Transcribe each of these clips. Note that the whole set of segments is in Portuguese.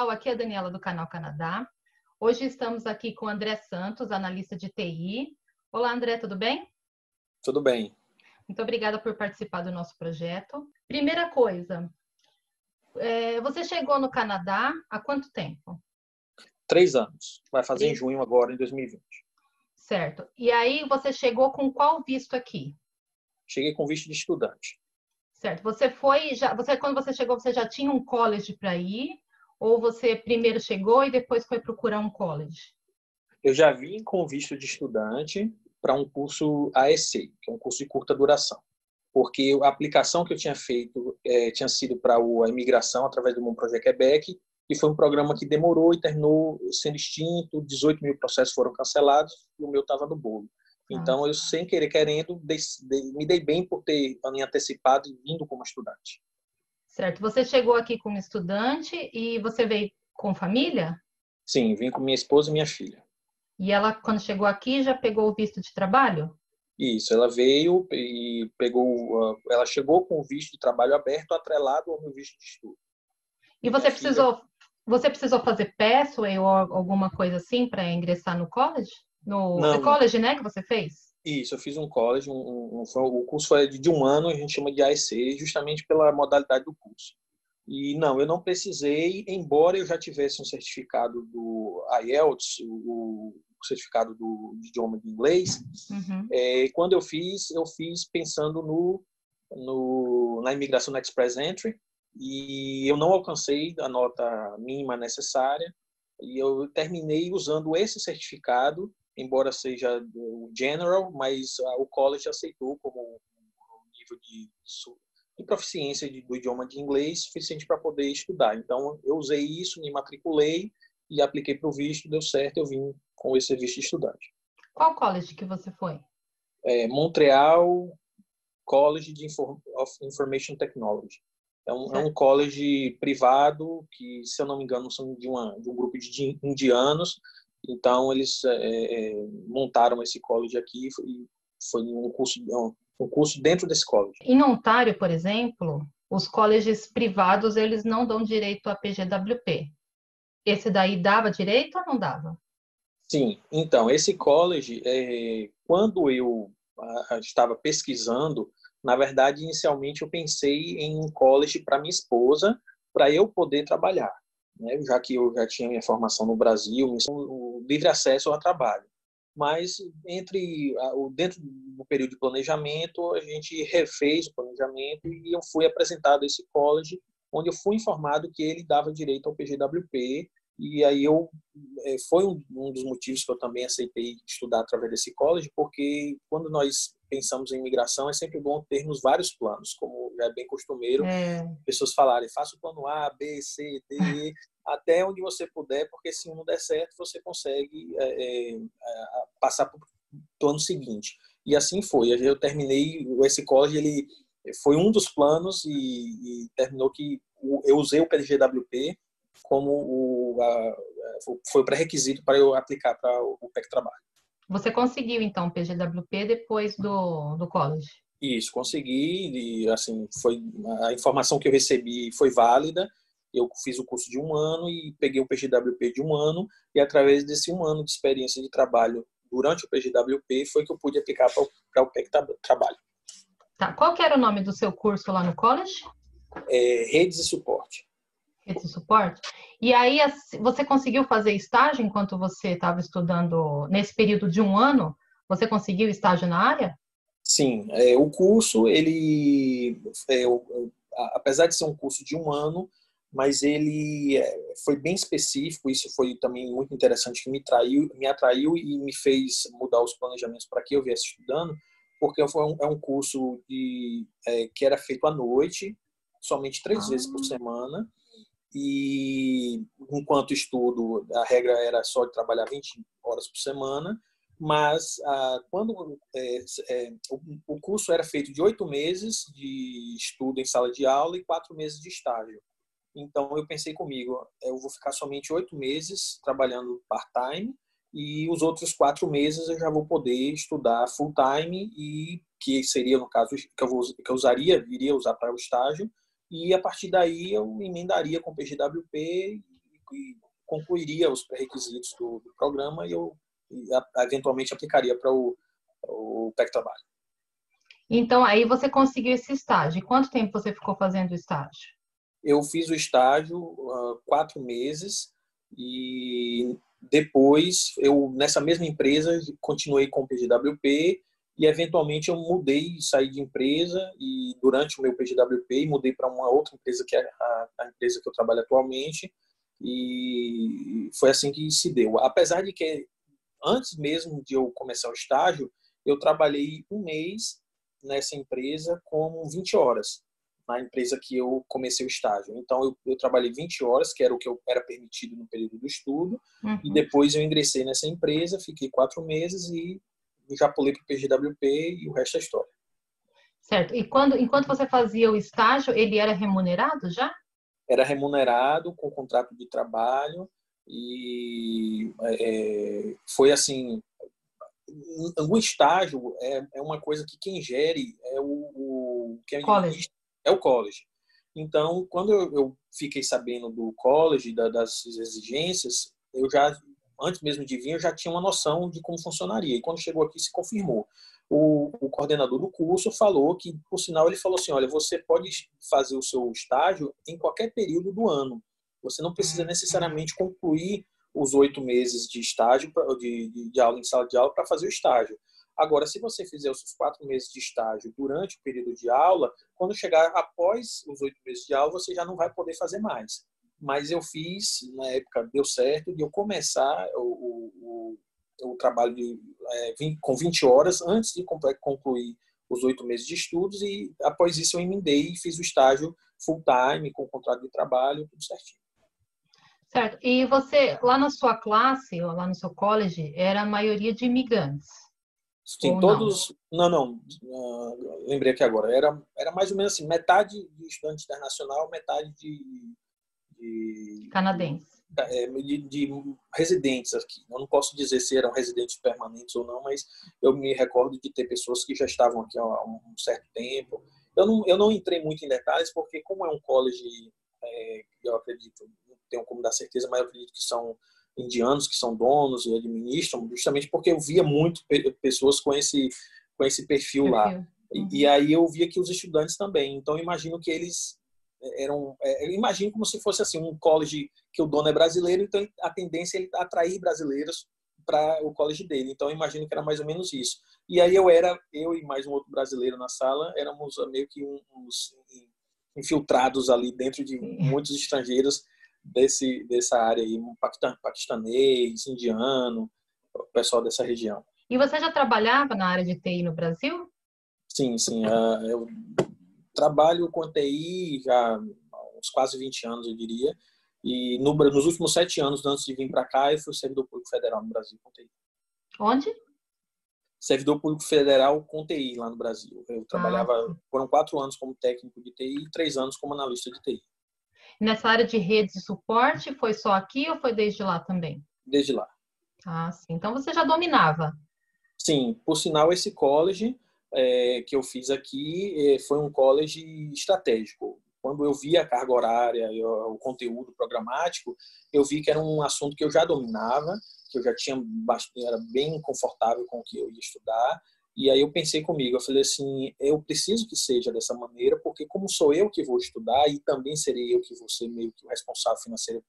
pessoal, aqui é a Daniela do canal Canadá. Hoje estamos aqui com o André Santos, analista de TI. Olá, André, tudo bem? Tudo bem. Muito obrigada por participar do nosso projeto. Primeira coisa, você chegou no Canadá há quanto tempo? 3 anos. Vai fazer em junho agora, em 2020. Certo. E aí você chegou com qual visto aqui? Cheguei com visto de estudante. Certo. Quando você chegou, você já tinha um college para ir? Ou você primeiro chegou e depois foi procurar um college? Eu já vim com visto de estudante para um curso AEC, que é um curso de curta duração. Porque a aplicação que eu tinha feito tinha sido para a imigração através do Mon Projet Quebec, e foi um programa que demorou e terminou sendo extinto, 18 mil processos foram cancelados e o meu estava no bolo. Então, eu, sem querer, querendo, me dei bem por ter me antecipado e vindo como estudante. Certo. Você chegou aqui como estudante e você veio com família? Sim, vim com minha esposa e minha filha. E ela, quando chegou aqui, já pegou o visto de trabalho? Isso, ela veio e ela chegou com o visto de trabalho aberto atrelado ao meu visto de estudo. E você precisou fazer Pathway ou alguma coisa assim para ingressar no college? No Não. college, né, que você fez? Isso, eu fiz um college, o curso foi de 1 ano, a gente chama de AEC, justamente pela modalidade do curso. E não, eu não precisei, embora eu já tivesse um certificado do IELTS, o certificado do idioma de inglês. Uhum. Quando eu fiz pensando na imigração na Express Entry, e eu não alcancei a nota mínima necessária, e eu terminei usando esse certificado, embora seja o General, mas o College aceitou como um nível de proficiência do idioma de inglês suficiente para poder estudar. Então, eu usei isso, me matriculei e apliquei para o visto, deu certo, eu vim com esse visto de estudante. Qual college que você foi? Montreal College of Information Technology. É um college privado que, se eu não me engano, são de um grupo de indianos. Então, eles montaram esse college aqui e foi um curso dentro desse college. Em Ontário, por exemplo, os colleges privados, eles não dão direito a PGWP. Esse daí dava direito ou não dava? Sim. Então, esse college, quando eu estava pesquisando, na verdade, inicialmente eu pensei em um college para minha esposa, para eu poder trabalhar, né? Já que eu já tinha minha formação no Brasil, o livre acesso ao trabalho. Mas dentro do período de planejamento, a gente refez o planejamento e eu fui apresentado a esse college, onde eu fui informado que ele dava direito ao PGWP. E aí foi um dos motivos que eu também aceitei estudar através desse college, porque quando nós pensamos em imigração é sempre bom termos vários planos, como já é bem costumeiro, pessoas falarem, faça o plano A, B, C, D, E, até onde você puder, porque se um não der certo, você consegue passar para o plano seguinte. E assim foi. Eu terminei esse college, ele foi um dos planos e terminou que eu usei o PGWP como foi pré-requisito para eu aplicar para o PEC Trabalho. Você conseguiu, então, o PGWP depois do college? Isso, consegui. E, assim, a informação que eu recebi foi válida. Eu fiz o curso de 1 ano e peguei o PGWP de 1 ano. E, através desse 1 ano de experiência de trabalho durante o PGWP, foi que eu pude aplicar para o PEC Trabalho. Tá. Qual que era o nome do seu curso lá no college? Redes e Suporte. Redes de suporte. E aí, você conseguiu fazer estágio enquanto você estava estudando, nesse período de 1 ano? Você conseguiu estágio na área? Sim. O curso, apesar de ser um curso de 1 ano, mas ele foi bem específico. Isso foi também muito interessante, que me atraiu e me fez mudar os planejamentos para que eu viesse estudando, porque é um curso que era feito à noite, somente 3 vezes por semana. E enquanto estudo, a regra era só de trabalhar 20 horas por semana, mas quando o curso era feito de 8 meses de estudo em sala de aula e 4 meses de estágio. Então eu pensei comigo, eu vou ficar somente 8 meses trabalhando part-time e os outros 4 meses eu já vou poder estudar full-time, e que seria, no caso, que eu iria usar para o estágio. E a partir daí eu emendaria com o PGWP e e concluiria os pré-requisitos do programa e eu eventualmente aplicaria para o PEC Trabalho. Então, aí você conseguiu esse estágio. E quanto tempo você ficou fazendo o estágio? Eu fiz o estágio 4 meses e depois eu, nessa mesma empresa, continuei com o PGWP e eventualmente eu mudei, saí de empresa e durante o meu PGWP mudei para uma outra empresa que é a empresa que eu trabalho atualmente e foi assim que se deu. Apesar de que antes mesmo de eu começar o estágio, eu trabalhei um mês nessa empresa com 20 horas, na empresa que eu comecei o estágio. Então, eu trabalhei 20 horas, que era o que eu era permitido no período do estudo, e depois eu ingressei nessa empresa, fiquei 4 meses e já pulei para o PGWP e o resto é história. Certo. E enquanto você fazia o estágio, ele era remunerado já? Era remunerado com contrato de trabalho e foi assim, o estágio é uma coisa que quem gere quem administra é o college. Então, quando eu fiquei sabendo do college, das exigências, eu já, antes mesmo de vir, eu já tinha uma noção de como funcionaria. E quando chegou aqui, se confirmou. O coordenador do curso falou que, por sinal, ele falou assim, olha, você pode fazer o seu estágio em qualquer período do ano. Você não precisa necessariamente concluir os 8 meses de estágio, de aula em sala de aula para fazer o estágio. Agora, se você fizer os seus 4 meses de estágio durante o período de aula, quando chegar após os 8 meses de aula, você já não vai poder fazer mais. Mas eu fiz, na época, deu certo, de eu começar o trabalho com 20 horas antes de concluir os 8 meses de estudos e após isso eu emendei e fiz o estágio full time, com contrato de trabalho, tudo certinho. Certo. E você, lá na sua classe, ou lá no seu college, era a maioria de imigrantes? Sim, todos... Não. Lembrei aqui agora. Era mais ou menos assim, metade de estudante internacional, metade de canadense. De residentes aqui. Eu não posso dizer se eram residentes permanentes ou não, mas eu me recordo de ter pessoas que já estavam aqui há um certo tempo. Eu não entrei muito em detalhes, porque como é um college, eu acredito, não tenho como dar certeza, mas eu acredito que são indianos que são donos e administram, justamente porque eu via muito pessoas com esse perfil lá. E aí eu via que os estudantes também. Então, eu imagino que eles eu imagino como se fosse assim um college que o dono é brasileiro, então a tendência é ele atrair brasileiros para o college dele. Então eu imagino que era mais ou menos isso. E aí eu e mais um outro brasileiro na sala, éramos meio que uns infiltrados ali dentro de muitos estrangeiros dessa área aí, paquistanês, indiano, o pessoal dessa região. E você já trabalhava na área de TI no Brasil? Sim. Eu trabalho com TI já há uns quase 20 anos, eu diria. E nos últimos 7 anos, antes de vir para cá, eu fui servidor público federal no Brasil com TI. Onde? Servidor público federal com TI lá no Brasil. Eu trabalhava, foram 4 anos como técnico de TI e 3 anos como analista de TI. Nessa área de redes de suporte, foi só aqui ou foi desde lá também? Desde lá. Sim. Então você já dominava? Sim. Por sinal, esse college que eu fiz aqui foi um college estratégico. Quando eu vi a carga horária e o conteúdo programático, eu vi que era um assunto que eu já dominava, que eu já era bem confortável com o que eu ia estudar. E aí eu pensei comigo, eu falei assim, eu preciso que seja dessa maneira, porque como sou eu que vou estudar e também serei eu que vou ser meio que o responsável financeiro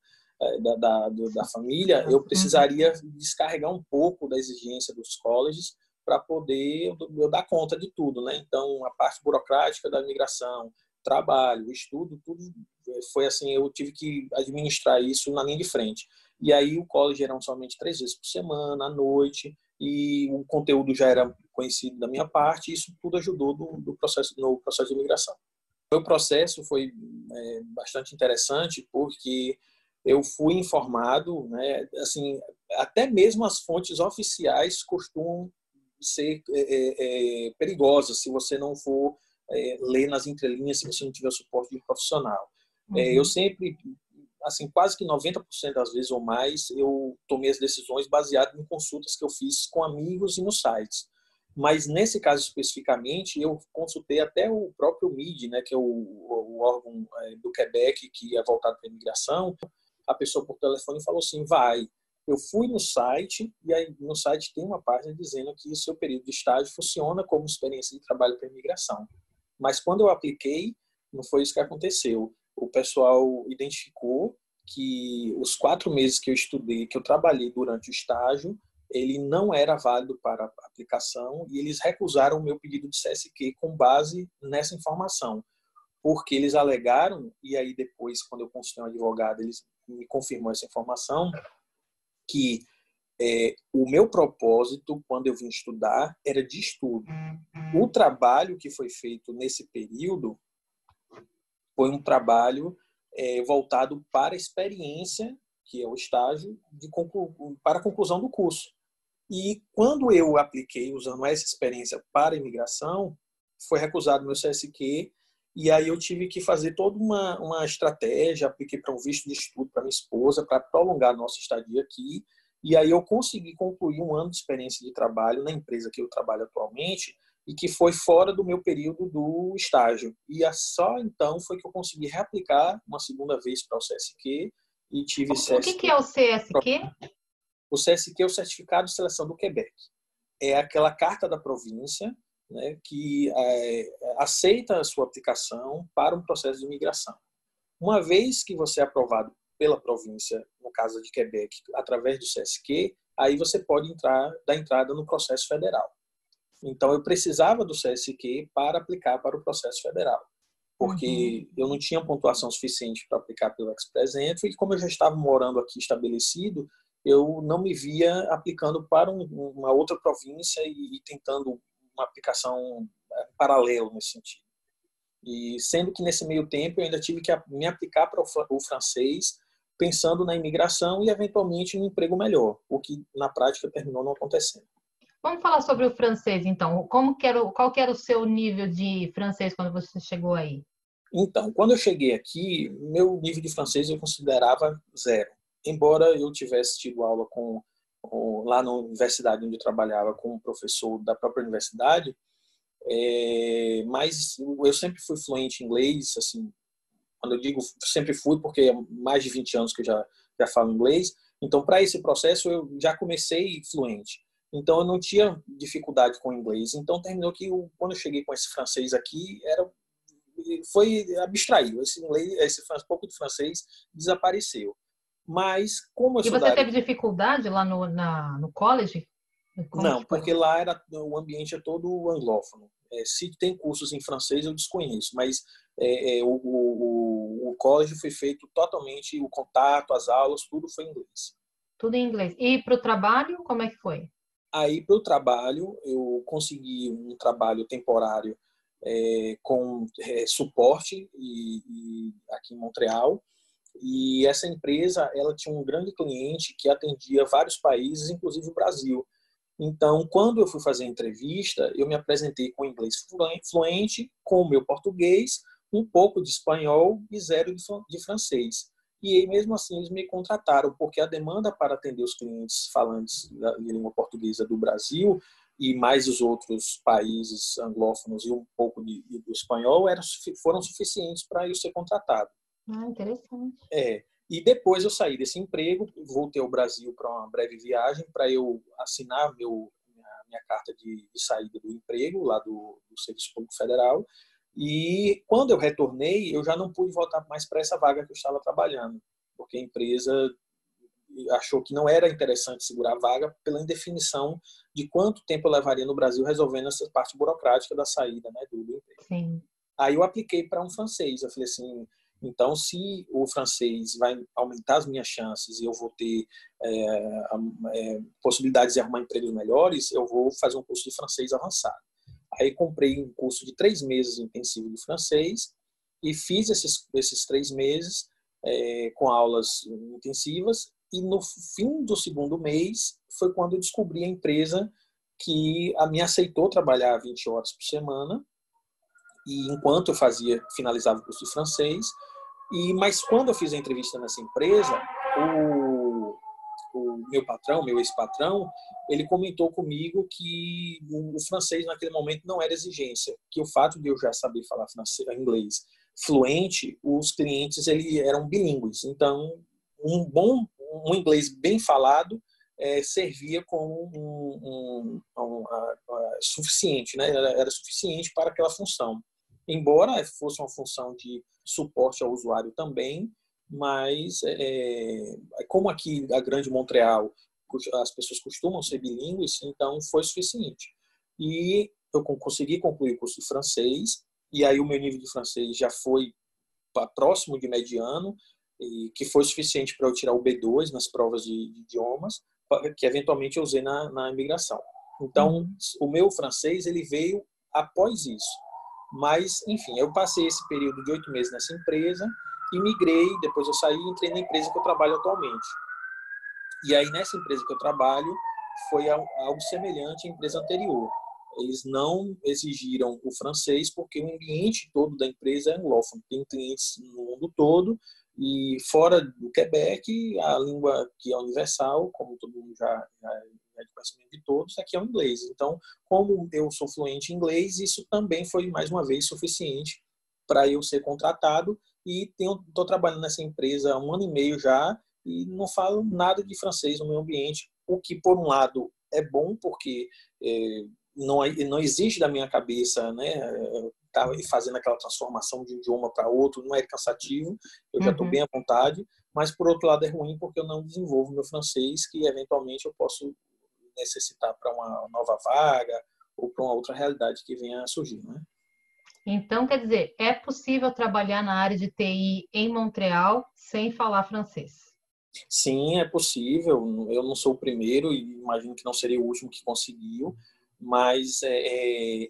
da família, eu precisaria descarregar um pouco da exigência dos colleges para poder eu dar conta de tudo, né? Então, a parte burocrática da migração, trabalho, estudo, tudo foi assim, eu tive que administrar isso na linha de frente. E aí o college eram somente 3 vezes por semana, à noite, e o conteúdo já era conhecido da minha parte, e isso tudo ajudou no processo de imigração. O meu processo foi bastante interessante, porque eu fui informado, né, assim, até mesmo as fontes oficiais costumam ser perigosas se você não for ler nas entrelinhas, se você não tiver o suporte de um profissional. Eu sempre, assim, quase que 90% das vezes ou mais, eu tomei as decisões baseadas em consultas que eu fiz com amigos e nos sites. Mas nesse caso especificamente, eu consultei até o próprio MID, né, que é o órgão do Quebec que é voltado para a imigração, a pessoa por telefone falou assim, vai. Eu fui no site, e aí no site tem uma página dizendo que o seu período de estágio funciona como experiência de trabalho para imigração. Mas quando eu apliquei, não foi isso que aconteceu. O pessoal identificou que os 4 meses que eu estudei, que eu trabalhei durante o estágio, ele não era válido para a aplicação e eles recusaram o meu pedido de CSQ com base nessa informação. Porque eles alegaram, e aí depois, quando eu consultei um advogado, eles me confirmou essa informação, que o meu propósito, quando eu vim estudar, era de estudo. O trabalho que foi feito nesse período foi um trabalho voltado para a experiência, que é o estágio, para a conclusão do curso. E quando eu apliquei usando essa experiência para a imigração, foi recusado meu CSQ, e aí eu tive que fazer toda uma estratégia, apliquei para um visto de estudo para minha esposa, para prolongar a nossa estadia aqui, e aí eu consegui concluir 1 ano de experiência de trabalho na empresa que eu trabalho atualmente, e que foi fora do meu período do estágio. E só então foi que eu consegui reaplicar uma segunda vez para o CSQ, e tive O que é o CSQ? O CSQ é o Certificado de Seleção do Quebec. É aquela carta da província, né, que aceita a sua aplicação para um processo de imigração. Uma vez que você é aprovado pela província, no caso de Quebec, através do CSQ, aí você pode dar entrada no processo federal. Então, eu precisava do CSQ para aplicar para o processo federal, porque eu não tinha pontuação suficiente para aplicar pelo Express Entry, e como eu já estava morando aqui estabelecido, eu não me via aplicando para uma outra província e tentando uma aplicação paralela nesse sentido. E sendo que nesse meio tempo eu ainda tive que me aplicar para o francês, pensando na imigração e eventualmente um emprego melhor, o que na prática terminou não acontecendo. Vamos falar sobre o francês, então. Qual que era o seu nível de francês quando você chegou aí? Então, quando eu cheguei aqui, meu nível de francês eu considerava 0. Embora eu tivesse tido aula lá na universidade onde eu trabalhava com um professor da própria universidade, mas eu sempre fui fluente em inglês, assim, quando eu digo sempre fui, porque há mais de 20 anos que eu já falo inglês, então para esse processo eu já comecei fluente. Então eu não tinha dificuldade com o inglês, então terminou que quando eu cheguei com esse francês aqui, foi abstraído, esse pouco de francês desapareceu. Mas como eu E sou da você área... teve dificuldade lá no college? Não, porque lá o ambiente é todo anglófono. Se tem cursos em francês, eu desconheço, mas o college foi feito totalmente, o contato, as aulas, tudo foi em inglês. Tudo em inglês. E para o trabalho, como é que foi? Aí, para o trabalho, eu consegui um trabalho temporário com suporte aqui em Montreal. E essa empresa, ela tinha um grande cliente que atendia vários países, inclusive o Brasil. Então, quando eu fui fazer a entrevista, eu me apresentei com inglês fluente, com o meu português, um pouco de espanhol e 0 de francês. E aí, mesmo assim, eles me contrataram, porque a demanda para atender os clientes falantes da língua portuguesa do Brasil e mais os outros países anglófonos e um pouco do espanhol foram suficientes para eu ser contratado. Ah, interessante. E depois eu saí desse emprego, voltei ao Brasil para uma breve viagem para eu assinar minha carta de saída do emprego lá do Serviço Público Federal. E quando eu retornei, eu já não pude voltar mais para essa vaga que eu estava trabalhando, porque a empresa achou que não era interessante segurar a vaga pela indefinição de quanto tempo eu levaria no Brasil resolvendo essa parte burocrática da saída, né, do emprego. Sim. Aí eu apliquei para um francês. Eu falei assim, então se o francês vai aumentar as minhas chances e eu vou ter possibilidades de arrumar empregos melhores, eu vou fazer um curso de francês avançado. Aí comprei um curso de 3 meses intensivo de francês e fiz esses 3 meses com aulas intensivas, e no fim do segundo mês foi quando eu descobri a empresa que me aceitou trabalhar 20 horas por semana, e enquanto eu finalizava o curso de francês. Mas quando eu fiz a entrevista nessa empresa, o meu patrão, meu ex-patrão, ele comentou comigo que o francês naquele momento não era exigência, que o fato de eu já saber falar inglês fluente, os clientes eram bilíngues, então um inglês bem falado servia como suficiente, né? Era suficiente para aquela função. Embora fosse uma função de suporte ao usuário também, mas como aqui a Grande Montreal as pessoas costumam ser bilíngues, então foi suficiente. E eu consegui concluir o curso de francês, e aí o meu nível de francês já foi próximo de mediano, e que foi suficiente para eu tirar o B2 nas provas de idiomas, que eventualmente eu usei na imigração. Então, o meu francês ele veio após isso. Mas, enfim, eu passei esse período de 8 meses nessa empresa e migrei, depois eu saí e entrei na empresa que eu trabalho atualmente. E aí, nessa empresa que eu trabalho, foi algo semelhante à empresa anterior. Eles não exigiram o francês porque o ambiente todo da empresa é anglófono. Tem clientes no mundo todo e fora do Quebec, a língua que é universal, como todo mundo já é de conhecimento de todos, aqui é o inglês. Então, como eu sou fluente em inglês, isso também foi, mais uma vez, suficiente para eu ser contratado e estou trabalhando nessa empresa há 1 ano e meio já e não falo nada de francês no meu ambiente, o que, por um lado, é bom, porque não existe da minha cabeça, né, tá fazendo aquela transformação de um idioma para outro, não é cansativo, eu já estou bem à vontade, mas, por outro lado, é ruim porque eu não desenvolvo meu francês, que, eventualmente, eu posso necessitar para uma nova vaga ou para uma outra realidade que venha a surgir, né? Então, quer dizer, é possível trabalhar na área de TI em Montreal sem falar francês? Sim, é possível. Eu não sou o primeiro e imagino que não seria o último que conseguiu, mas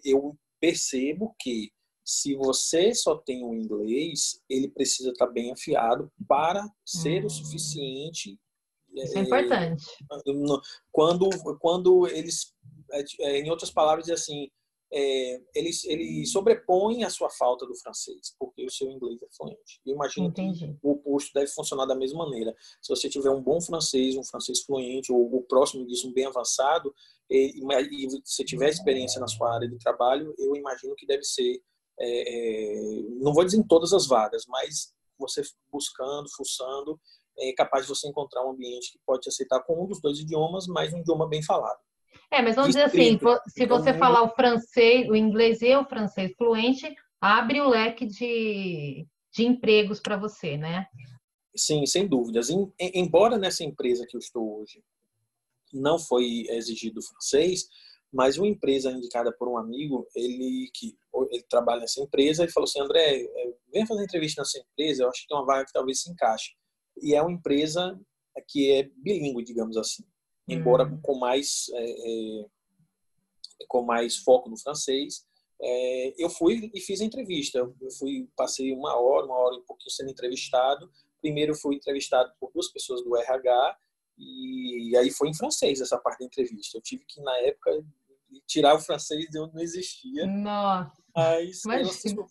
eu percebo que se você só tem o inglês, ele precisa estar bem afiado para ser o suficiente. Isso é importante. Quando eles, em outras palavras, assim, ele sobrepõe a sua falta do francês, porque o seu inglês é fluente. Eu imagino que Entendi. o oposto deve funcionar da mesma maneira. Se você tiver um bom francês, um francês fluente, ou o próximo disso, um bem avançado, e se tiver experiência na sua área de trabalho, eu imagino que deve ser, não vou dizer em todas as vagas, mas você buscando, fuçando, é capaz de você encontrar um ambiente que pode te aceitar com um dos dois idiomas, mas um idioma bem falado. Mas vamos dizer assim, Escrito, se porque o você mundo... falar o francês, o inglês e o francês fluente, abre o leque de empregos para você, né? Sim, sem dúvidas. Embora nessa empresa que eu estou hoje não foi exigido francês, mas uma empresa indicada por um amigo, ele trabalha nessa empresa, ele falou assim: André, vem fazer entrevista nessa empresa, eu acho que tem uma vaga que talvez se encaixe. E é uma empresa que é bilíngue, digamos assim, embora com mais foco no francês. Eu fui e fiz a entrevista. Eu passei uma hora e um pouquinho sendo entrevistado. Primeiro fui entrevistado por 2 pessoas do RH e aí foi em francês essa parte da entrevista. Eu tive que, na época, tirar o francês de onde não existia. Nossa, Mas imagina.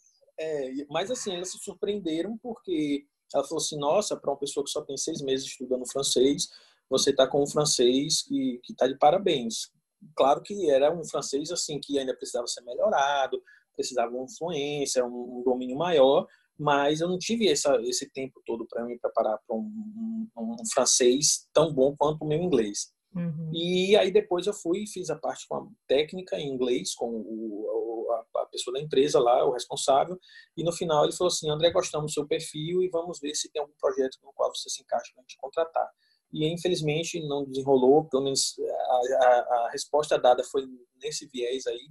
assim, elas se surpreenderam porque ela falou assim: nossa, para uma pessoa que só tem 6 meses estudando francês, você está com um francês que está de parabéns. Claro que era um francês assim que ainda precisava ser melhorado, precisava de uma influência, um domínio maior, mas eu não tive esse tempo todo para me preparar para um francês tão bom quanto o meu inglês. Uhum. E aí depois eu fui e fiz a parte com a técnica em inglês, com a pessoa da empresa lá, o responsável, e no final ele falou assim: André, gostamos do seu perfil e vamos ver se tem algum projeto no qual você se encaixa para a gente contratar. E infelizmente não desenrolou, pelo menos a resposta dada foi nesse viés aí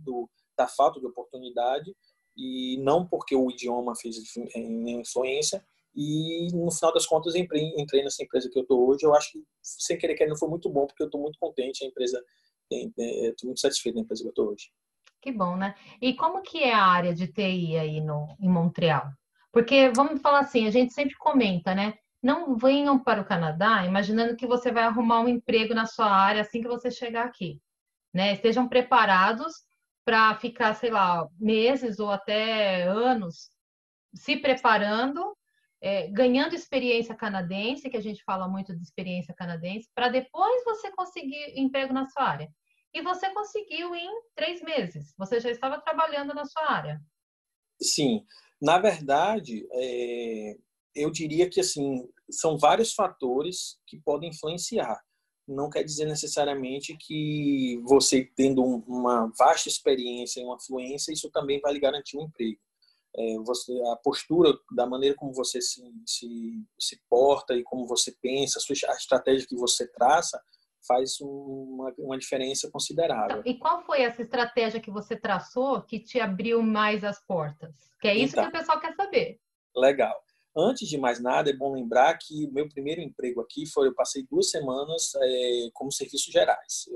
da falta de oportunidade, e não porque o idioma fez influência. E no final das contas entrei nessa empresa que eu estou hoje. Eu acho que sem querer não foi muito bom, porque eu estou muito contente. A empresa, estou muito satisfeito na empresa que eu estou hoje. Que bom, né? E como que é a área de TI aí em Montreal? Porque, vamos falar assim, a gente sempre comenta, né? Não venham para o Canadá imaginando que você vai arrumar um emprego na sua área assim que você chegar aqui, né? Estejam preparados para ficar, sei lá, meses ou até anos se preparando, ganhando experiência canadense, que a gente fala muito de experiência canadense, para depois você conseguir emprego na sua área. E você conseguiu em 3 meses. Você já estava trabalhando na sua área. Sim, na verdade, eu diria que assim, são vários fatores que podem influenciar. Não quer dizer necessariamente que você tendo uma vasta experiência e uma fluência, isso também vai lhe garantir um emprego. A postura, da maneira como você se porta e como você pensa, a estratégia que você traça, faz uma diferença Então, considerável. e qual foi essa estratégia que você traçou que te abriu mais as portas? Que é isso que Então, o pessoal quer saber. legal. Antes de mais nada, é bom lembrar que o meu primeiro emprego aqui eu passei 2 semanas como serviços gerais.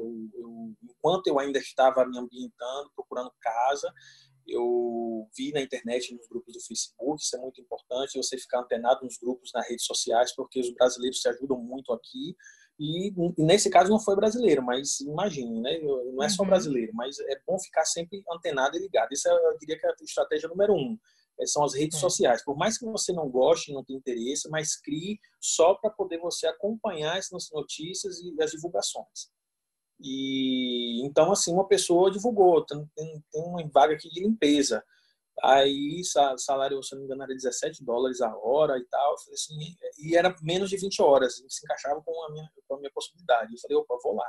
Enquanto eu ainda estava me ambientando, procurando casa, eu vi na internet, nos grupos do Facebook, isso é muito importante, você ficar antenado nos grupos, nas redes sociais, porque os brasileiros se ajudam muito aqui. E nesse caso não foi brasileiro, mas imagine, né? Não é só brasileiro, mas é bom ficar sempre antenado e ligado. Isso eu diria que é a estratégia número 1. São as redes sociais. Por mais que você não goste, não tenha interesse, mas crie só para poder você acompanhar essas notícias e as divulgações. E então, assim, uma pessoa divulgou, tem uma vaga aqui de limpeza. Aí, salário, se não me engano, era $17 a hora e tal. Eu falei assim, e era menos de 20 horas, se encaixava com a minha possibilidade. Eu falei, opa, vou lá.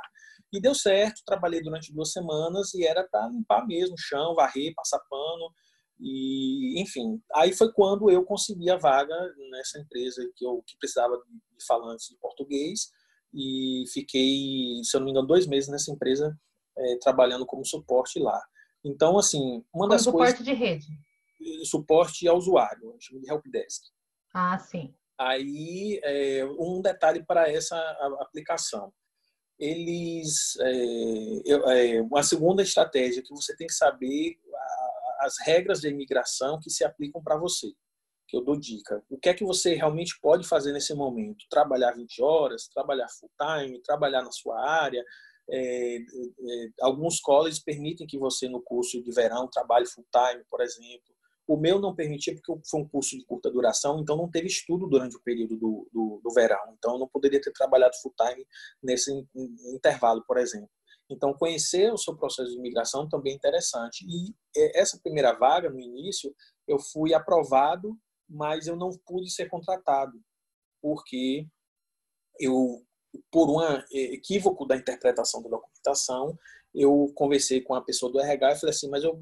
E deu certo, trabalhei durante 2 semanas e era para limpar mesmo o chão, varrer, passar pano. E, enfim, aí foi quando eu consegui a vaga nessa empresa que precisava de falantes de português e fiquei, se eu não me engano, 2 meses nessa empresa trabalhando como suporte lá. Então, assim, uma Como das coisas... suporte de rede. Suporte ao usuário, chama de helpdesk. Ah, sim. Aí, um detalhe para essa aplicação. Uma segunda estratégia que você tem que saber as regras de imigração que se aplicam para você, que eu dou dica. O que é que você realmente pode fazer nesse momento? Trabalhar 20 horas, trabalhar full time, trabalhar na sua área. Alguns colleges permitem que você, no curso de verão, trabalhe full time, por exemplo. O meu não permitia porque foi um curso de curta duração, então não teve estudo durante o período do verão. Então, eu não poderia ter trabalhado full time nesse intervalo, por exemplo. Então, conhecer o seu processo de imigração também é interessante. E essa primeira vaga, no início, eu fui aprovado, mas eu não pude ser contratado, porque por um equívoco da interpretação da documentação, eu conversei com a pessoa do RH e falei assim, mas eu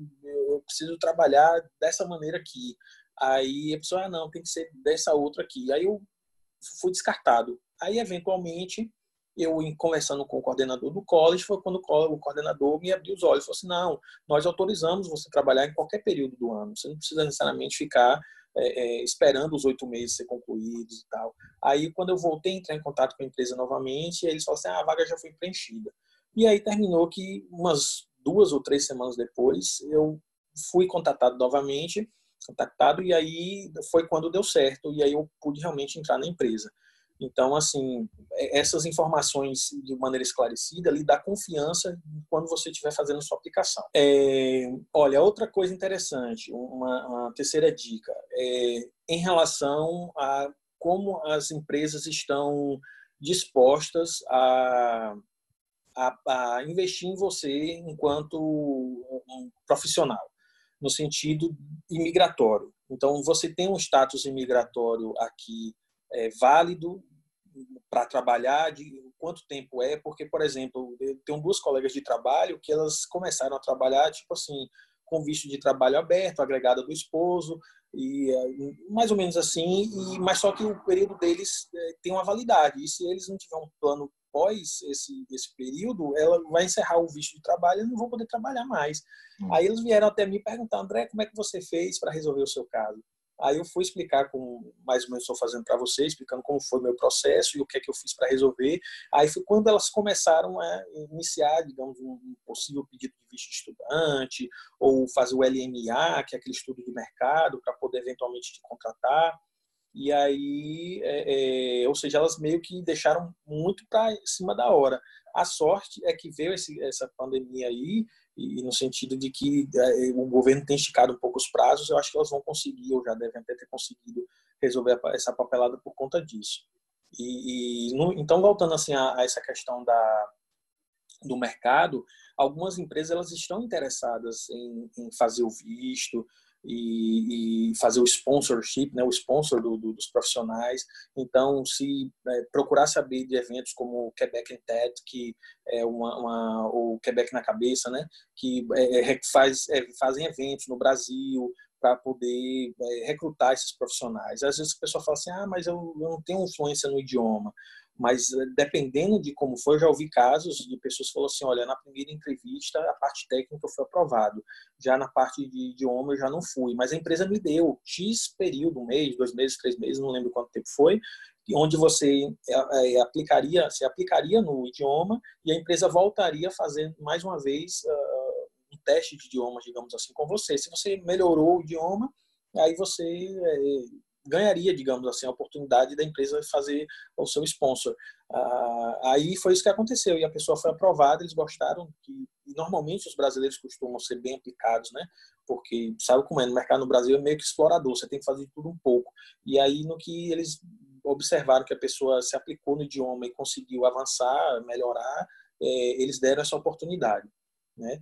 preciso trabalhar dessa maneira aqui. Aí a pessoa, não, tem que ser dessa outra aqui. Aí eu fui descartado. Aí, eventualmente, eu, conversando com o coordenador do college, foi quando o coordenador me abriu os olhos. Falou assim, não, nós autorizamos você trabalhar em qualquer período do ano. Você não precisa necessariamente ficar esperando os 8 meses ser concluídos e tal. Aí, quando eu voltei a entrar em contato com a empresa novamente, eles falaram assim, a vaga já foi preenchida. E aí terminou que umas 2 ou 3 semanas depois, eu fui contactado novamente, e aí foi quando deu certo, e aí eu pude realmente entrar na empresa. Então, assim, essas informações de maneira esclarecida lhe dá confiança quando você estiver fazendo sua aplicação. Olha, outra coisa interessante, uma terceira dica, em relação a como as empresas estão dispostas a investir em você enquanto um profissional, no sentido imigratório. Então, você tem um status imigratório aqui válido para trabalhar, de quanto tempo é, porque, por exemplo, eu tenho 2 colegas de trabalho que elas começaram a trabalhar, tipo assim, com visto de trabalho aberto, agregada do esposo, e mais ou menos assim, mas só que o período deles tem uma validade, e se eles não tiverem um plano pós esse período, ela vai encerrar o visto de trabalho e não vão poder trabalhar mais. Aí eles vieram até mim perguntar, André, como é que você fez para resolver o seu caso? Aí eu fui explicar, mais ou menos estou fazendo para você, explicando como foi o meu processo e o que é que eu fiz para resolver. Aí foi quando elas começaram a iniciar, digamos, um possível pedido de visto de estudante, ou fazer o LMA, que é aquele estudo de mercado, para poder eventualmente te contratar. E aí, ou seja, elas meio que deixaram muito para cima da hora. A sorte é que veio essa pandemia aí, e no sentido de que o governo tem esticado um pouco os prazos, eu acho que elas vão conseguir, ou já devem até ter conseguido resolver essa papelada por conta disso. Então, voltando assim a essa questão do mercado, algumas empresas elas estão interessadas em fazer o visto, e fazer o sponsorship, né, o sponsor dos profissionais. Então, se procurar saber de eventos como o Quebec and TED, que é o Quebec na cabeça, né, que fazem eventos no Brasil para poder recrutar esses profissionais. Às vezes a pessoa fala assim, mas eu não tenho influência no idioma. Mas dependendo de como foi, eu já ouvi casos de pessoas que falaram assim, olha, na primeira entrevista a parte técnica foi aprovado, já na parte de idioma eu já não fui, mas a empresa me deu X período, 1 mês, 2 meses, 3 meses, não lembro quanto tempo foi, onde você se aplicaria no idioma e a empresa voltaria a fazer mais uma vez um teste de idiomas, digamos assim, com você. Se você melhorou o idioma, aí você ganharia, digamos assim, a oportunidade da empresa fazer o seu sponsor. Aí foi isso que aconteceu, e a pessoa foi aprovada, eles gostaram, e normalmente os brasileiros costumam ser bem aplicados, né? Porque sabe como é, no mercado no Brasil é meio que explorador, você tem que fazer tudo um pouco. E aí no que eles observaram que a pessoa se aplicou no idioma e conseguiu avançar, melhorar, eles deram essa oportunidade, né?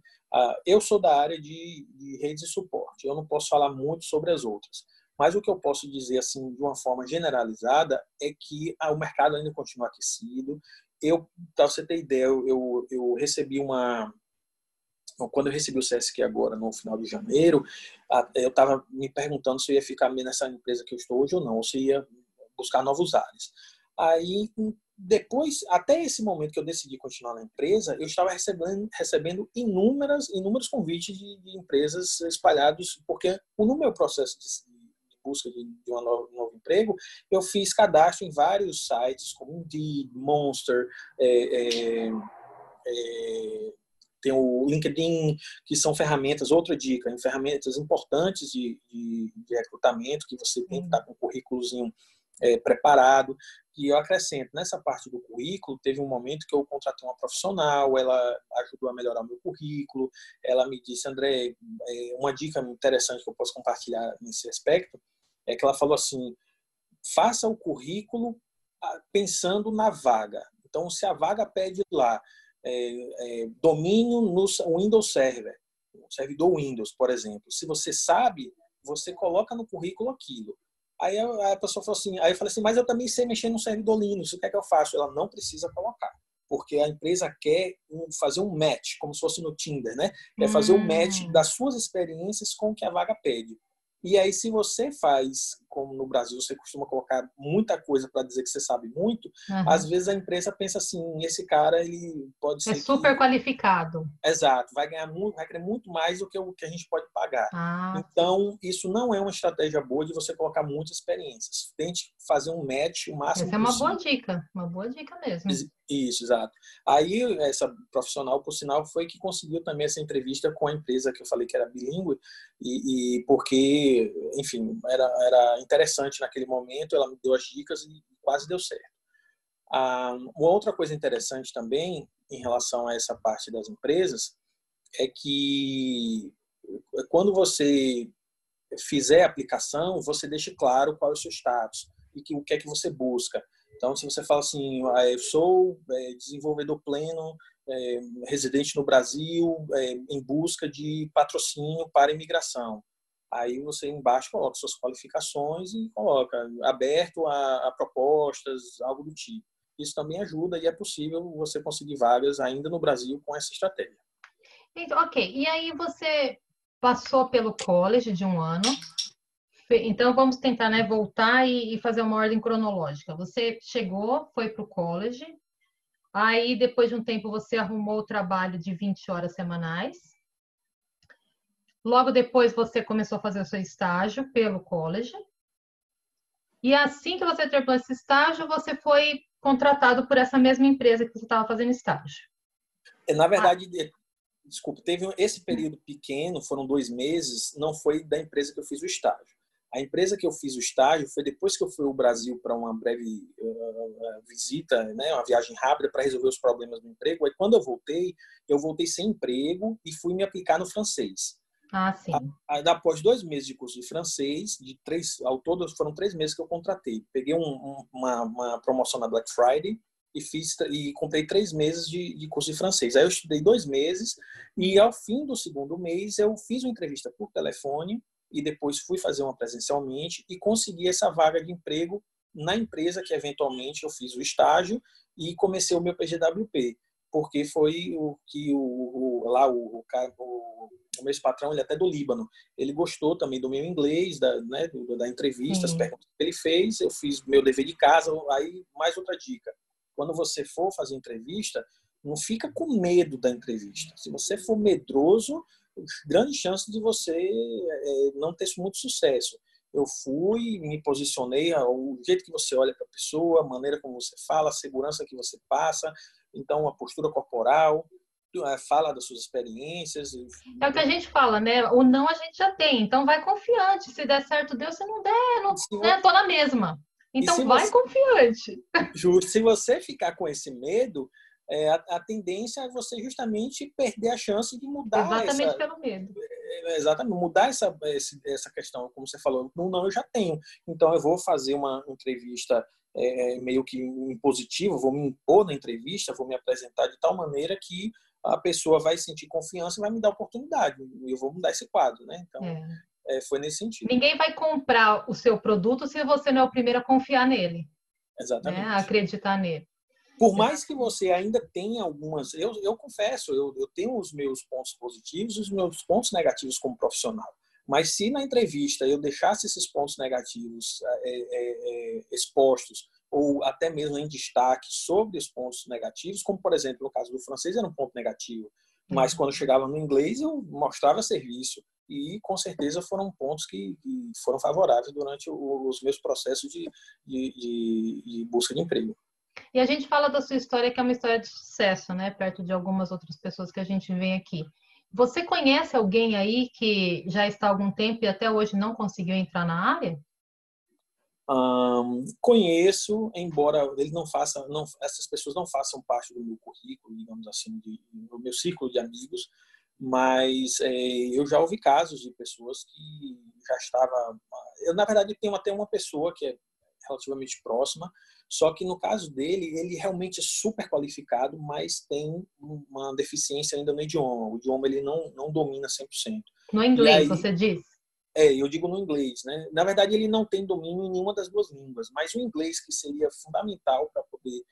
Eu sou da área de redes de suporte, eu não posso falar muito sobre as outras. Mas o que eu posso dizer, assim, de uma forma generalizada, é que o mercado ainda continua aquecido. Para você ter ideia, eu recebi quando eu recebi o CSQ agora, no final de janeiro, eu estava me perguntando se eu ia ficar nessa empresa que eu estou hoje ou não, ou se ia buscar novos ares. Aí, depois, até esse momento que eu decidi continuar na empresa, eu estava recebendo inúmeros convites de empresas espalhados, porque no meu processo de busca de um novo emprego, eu fiz cadastro em vários sites, como Indeed, Monster, tem o LinkedIn, que são ferramentas, outra dica, ferramentas importantes de recrutamento, que você tem que estar com um currículozinho preparado. E eu acrescento, nessa parte do currículo, teve um momento que eu contratei uma profissional, ela ajudou a melhorar o meu currículo, ela me disse, André, uma dica interessante que eu posso compartilhar nesse aspecto, é que ela falou assim, faça o currículo pensando na vaga. Então, se a vaga pede lá domínio no Windows Server, servidor Windows, por exemplo, se você sabe, você coloca no currículo aquilo. Aí a pessoa falou assim, aí eu falei assim, mas eu também sei mexer no servidor Linux, o que é que eu faço? Ela não precisa colocar, porque a empresa quer fazer um match, como se fosse no Tinder, né? Quer fazer um match das suas experiências com o que a vaga pede. E aí, se você faz, como no Brasil, você costuma colocar muita coisa para dizer que você sabe muito, às vezes a empresa pensa assim, esse cara, ele pode ser super qualificado. Exato, vai ganhar muito, vai querer muito mais do que o que a gente pode pagar. Então, isso não é uma estratégia boa de você colocar muitas experiências. Tente fazer um match o máximo Essa é possível. uma boa dica mesmo. Isso, exato. Aí, essa profissional, por sinal, foi que conseguiu também essa entrevista com a empresa que eu falei que era bilíngue, e porque, enfim, era interessante naquele momento, ela me deu as dicas e quase deu certo. Uma outra coisa interessante também, em relação a essa parte das empresas, é que quando você fizer a aplicação, você deixe claro qual é o seu status e o que é que você busca. Então, se você fala assim, eu sou desenvolvedor pleno, residente no Brasil, em busca de patrocínio para imigração. Aí você embaixo coloca suas qualificações e coloca aberto a propostas, algo do tipo. Isso também ajuda e é possível você conseguir vagas ainda no Brasil com essa estratégia. Ok, e aí você passou pelo college de um ano, então vamos tentar, né, voltar e fazer uma ordem cronológica. Você chegou, foi para o college, aí depois de um tempo você arrumou o trabalho de 20 horas semanais, logo depois você começou a fazer o seu estágio pelo college, e assim que você terminou esse estágio, você foi contratado por essa mesma empresa que você estava fazendo estágio. Na verdade, desculpa, teve esse período pequeno, foram 2 meses, não foi da empresa que eu fiz o estágio. A empresa que eu fiz o estágio foi depois que eu fui ao Brasil para uma breve visita, né, uma viagem rápida para resolver os problemas do emprego. Aí quando eu voltei sem emprego e fui me aplicar no francês. Sim. Aí, após 2 meses de curso de francês, ao todo foram 3 meses que eu contratei. Peguei uma promoção na Black Friday e comprei 3 meses de curso de francês. Aí eu estudei 2 meses e ao fim do segundo mês eu fiz uma entrevista por telefone e depois fui fazer uma presencialmente e consegui essa vaga de emprego na empresa que eventualmente eu fiz o estágio e comecei o meu PGWP, porque foi o que o meu patrão, ele é até do Líbano, ele gostou também do meu inglês, da entrevista, as Sim. perguntas que ele fez, eu fiz meu dever de casa. Aí, mais outra dica, quando você for fazer entrevista, não fica com medo da entrevista. Se você for medroso, grande chance de você não ter muito sucesso. Eu fui, me posicionei, o jeito que você olha para a pessoa, a maneira como você fala, a segurança que você passa, então a postura corporal, fala das suas experiências. É o que a gente fala, né? O não a gente já tem, então vai confiante. Se der certo, deu. Se não der, não, né? Tô na mesma. E se Então vai você, confiante. justo, se você ficar com esse medo, a tendência é você justamente perder a chance de mudar Exatamente pelo medo. exatamente, mudar essa questão, como você falou, não, eu já tenho. Então eu vou fazer uma entrevista meio que impositiva, vou me impor na entrevista, vou me apresentar de tal maneira que a pessoa vai sentir confiança e vai me dar oportunidade. E eu vou mudar esse quadro, né? Então, foi nesse sentido. Ninguém vai comprar o seu produto se você não é o primeiro a confiar nele, né? A Exatamente. acreditar nele. Por mais que você ainda tenha algumas... Eu confesso, eu tenho os meus pontos positivos e os meus pontos negativos como profissional. Mas se na entrevista eu deixasse esses pontos negativos expostos ou até mesmo em destaque sobre os pontos negativos, como, por exemplo, no caso do francês era um ponto negativo, mas quando chegava no inglês eu mostrava serviço e, com certeza, foram pontos que foram favoráveis durante os meus processos de busca de emprego. E a gente fala da sua história, que é uma história de sucesso, né? Perto de algumas outras pessoas que a gente vê aqui. Você conhece alguém aí que já está há algum tempo e até hoje não conseguiu entrar na área? Conheço, embora ele não faça, essas pessoas não façam parte do meu currículo, digamos assim, do meu círculo de amigos, mas eu já ouvi casos de pessoas que já estavam... Eu, na verdade, tenho até uma pessoa que é relativamente próxima, só que no caso dele, ele realmente é super qualificado, mas tem uma deficiência ainda no idioma. O idioma ele não domina 100%. No E inglês, aí, você diz? eu digo no inglês, né? Na verdade, ele não tem domínio em nenhuma das duas línguas, mas o inglês, que seria fundamental para poder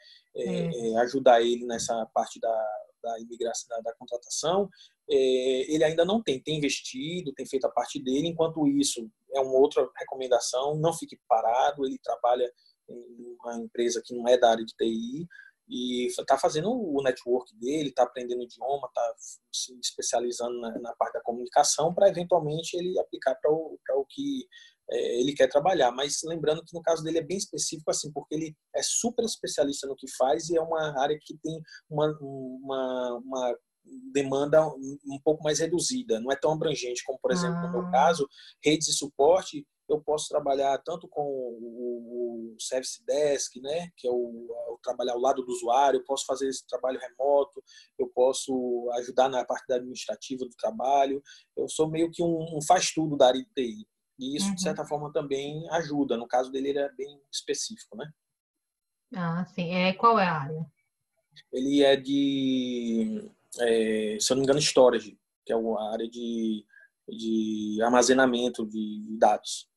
ajudar ele nessa parte da imigração, da contratação, ele ainda não tem. Tem investido, tem feito a parte dele. Enquanto isso, é uma outra recomendação: não fique parado. Ele trabalha em uma empresa que não é da área de TI, e está fazendo o network dele, está aprendendo o idioma, está se especializando na parte da comunicação para eventualmente ele aplicar para o que ele quer trabalhar. Mas lembrando que no caso dele é bem específico, assim, porque ele é super especialista no que faz e é uma área que tem uma demanda um pouco mais reduzida, não é tão abrangente como, por exemplo, no meu caso, redes de suporte. Eu posso trabalhar tanto com o Service Desk, né, que é o trabalhar ao lado do usuário, eu posso fazer esse trabalho remoto, eu posso ajudar na parte administrativa do trabalho, eu sou meio que um faz-tudo da área de TI. E isso, de certa forma, também ajuda. No caso dele, ele é bem específico, né? Ah, sim. Qual é a área? Ele é se eu não me engano, storage, que é a área de armazenamento de dados.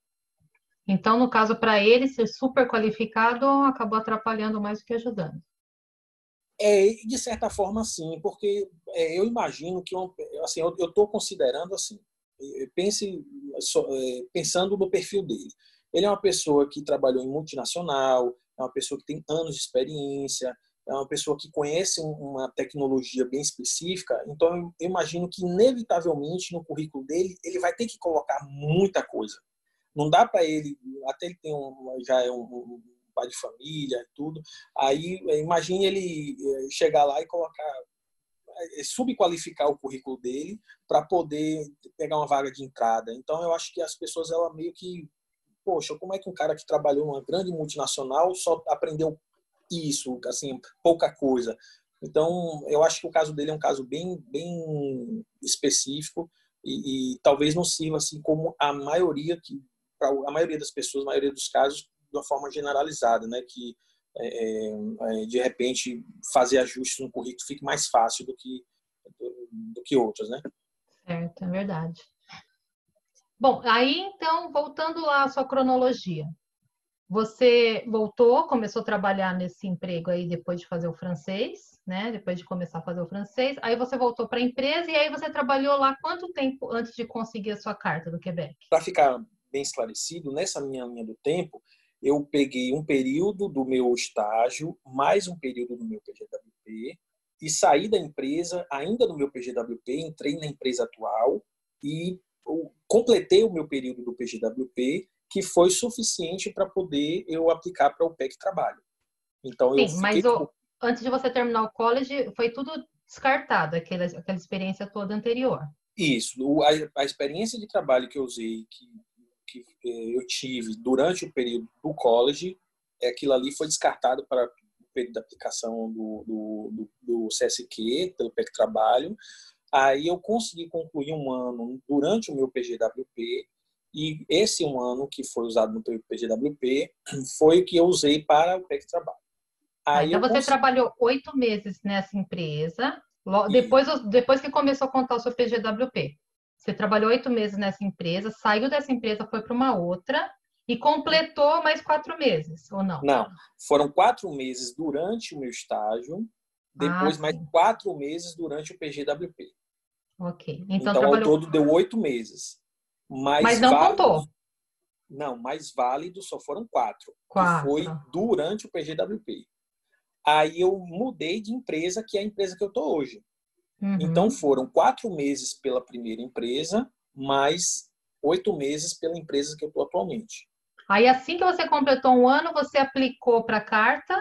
Então, no caso, para ele ser super qualificado, acabou atrapalhando mais do que ajudando. De certa forma, sim, porque eu imagino que, assim, eu estou considerando assim, pensando no perfil dele. Ele é uma pessoa que trabalhou em multinacional, é uma pessoa que tem anos de experiência, é uma pessoa que conhece uma tecnologia bem específica. Então, eu imagino que, inevitavelmente, no currículo dele, ele vai ter que colocar muita coisa. Não dá para ele, até ele tem já é um pai de família e tudo, aí imagine ele chegar lá e colocar, subqualificar o currículo dele para poder pegar uma vaga de entrada. Então eu acho que as pessoas, ela meio que, poxa, como é que um cara que trabalhou numa grande multinacional só aprendeu isso, assim, pouca coisa. Então eu acho que o caso dele é um caso bem específico e talvez não sirva assim como a maioria a maioria das pessoas, a maioria dos casos, de uma forma generalizada, né? Que de repente fazer ajustes no currículo fique mais fácil do que outros, né? Certo, é verdade. Bom, aí então, voltando lá à sua cronologia. Você voltou, começou a trabalhar nesse emprego aí depois de fazer o francês, né? Depois de começar a fazer o francês. Aí você voltou para a empresa e aí você trabalhou lá quanto tempo antes de conseguir a sua carta do Quebec? Para ficar bem esclarecido, nessa minha linha do tempo, eu peguei um período do meu estágio, mais um período do meu PGWP, e saí da empresa, ainda no meu PGWP, entrei na empresa atual e completei o meu período do PGWP, que foi suficiente para poder eu aplicar para o PEC Trabalho. Então, eu Sim, fiquei... mas antes de você terminar o college, foi tudo descartado, aquela experiência toda anterior. Isso, a experiência de trabalho que eu usei, que eu tive durante o período do college, aquilo ali foi descartado para o período da aplicação do CSQ, pelo PEC Trabalho. Aí eu consegui concluir um ano durante o meu PGWP, e esse um ano que foi usado no PGWP foi o que eu usei para o PEC Trabalho. Ah, Aí então eu você consegui trabalhou 8 meses nessa empresa, ir. depois que começou a contar o seu PGWP. Você trabalhou 8 meses nessa empresa, saiu dessa empresa, foi para uma outra e completou mais 4 meses, ou não? Não, foram 4 meses durante o meu estágio, Ah, depois mais sim. 4 meses durante o PGWP. Ok. Então Então, ao trabalhou, todo, deu 8 meses. mas Mais não válidos, contou. não, mais válidos só foram 4, que foi 4. durante o PGWP. Aí eu mudei de empresa, que é a empresa que eu estou hoje. Então, Uhum. foram 4 meses pela primeira empresa, mais 8 meses pela empresa que eu estou atualmente. Aí assim que você completou um ano, você aplicou para a carta.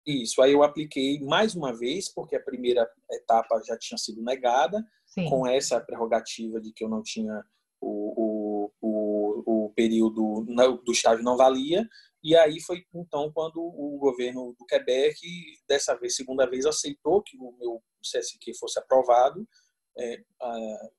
Isso, aí eu apliquei mais uma vez, porque a primeira etapa já tinha sido negada, Sim. com essa prerrogativa de que eu não tinha o período do estágio não valia, e aí foi então quando o governo do Quebec, dessa vez, segunda vez, aceitou que o meu CSQ fosse aprovado,